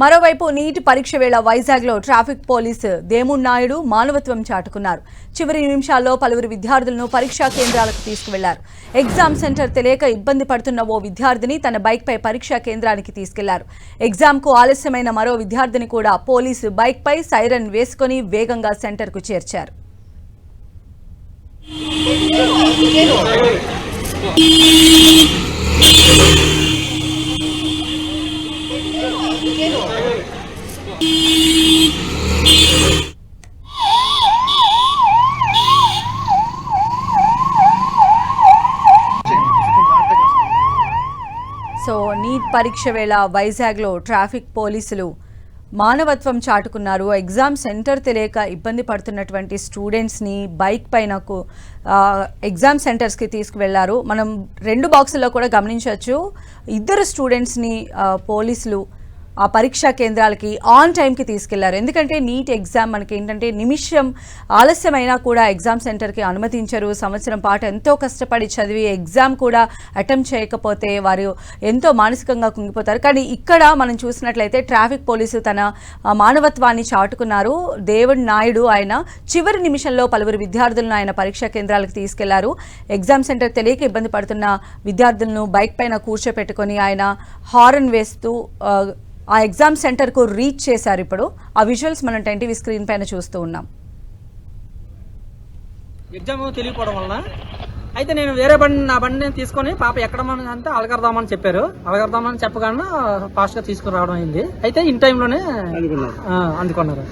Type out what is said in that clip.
మరోవైపు నీట్ పరీక్ష వేళ వైజాగ్లో ట్రాఫిక్ పోలీసు దేముడు నాయుడు మానవత్వం చాటుకున్నారు. చివరి నిమిషాల్లో పలువురు విద్యార్థులను పరీక్షా కేంద్రాలకు తీసుకువెళ్లారు. ఎగ్జామ్ సెంటర్ తెలియక ఇబ్బంది పడుతున్న ఓ విద్యార్థిని తన బైక్పై పరీక్షా కేంద్రానికి తీసుకెళ్లారు. ఎగ్జామ్కు ఆలస్యమైన మరో విద్యార్థిని కూడా పోలీసు బైక్పై సైరన్ వేసుకుని వేగంగా సెంటర్కు చేర్చారు. నీట్ పరీక్ష వేళ వైజాగ్లో ట్రాఫిక్ పోలీసులు మానవత్వం చాటుకున్నారు. ఎగ్జామ్ సెంటర్ తెలియక ఇబ్బంది పడుతున్నటువంటి స్టూడెంట్స్ని బైక్ పైనకు ఎగ్జామ్ సెంటర్స్కి తీసుకువెళ్లారు. మనం 2 బాక్సుల్లో కూడా గమనించవచ్చు. ఇద్దరు స్టూడెంట్స్ని పోలీసులు ఆ పరీక్షా కేంద్రాలకి ఆన్ టైంకి తీసుకెళ్లారు. ఎందుకంటే నీట్ ఎగ్జామ్ మనకి ఏంటంటే నిమిషం ఆలస్యమైనా కూడా ఎగ్జామ్ సెంటర్కి అనుమతించరు. సంవత్సరం పాటు ఎంతో కష్టపడి చదివి ఎగ్జామ్ కూడా అటెంప్ట్ చేయకపోతే వారు ఎంతో మానసికంగా కుంగిపోతారు. కానీ ఇక్కడ మనం చూసినట్లయితే ట్రాఫిక్ పోలీసు తన మానవత్వాన్ని చాటుకున్నారు. దేముడు నాయుడు ఆయన చివరి నిమిషంలో పలువురు విద్యార్థులను ఆయన పరీక్షా కేంద్రాలకు తీసుకెళ్లారు. ఎగ్జామ్ సెంటర్ తెలియక ఇబ్బంది పడుతున్న విద్యార్థులను బైక్ పైన కూర్చోపెట్టుకొని ఆయన హారన్ వేస్తూ ఆ ఎగ్జామ్ సెంటర్కు రీచ్ చేశారు. ఇప్పుడు ఆ విజువల్స్ మనం 10 TV స్క్రీన్ పైన చూస్తూ ఉన్నాం. ఎగ్జామ్ తెలియకపోవడం వలన అయితే నేను వేరే నా బండిని తీసుకొని పాప ఎక్కడమని అంతా అలగడదామని చెప్పారు. అలగడదామని చెప్పగానే ఫాస్ట్గా తీసుకుని రావడం అయింది. అయితే ఇన్ టైంలోనే అందుకున్నారు.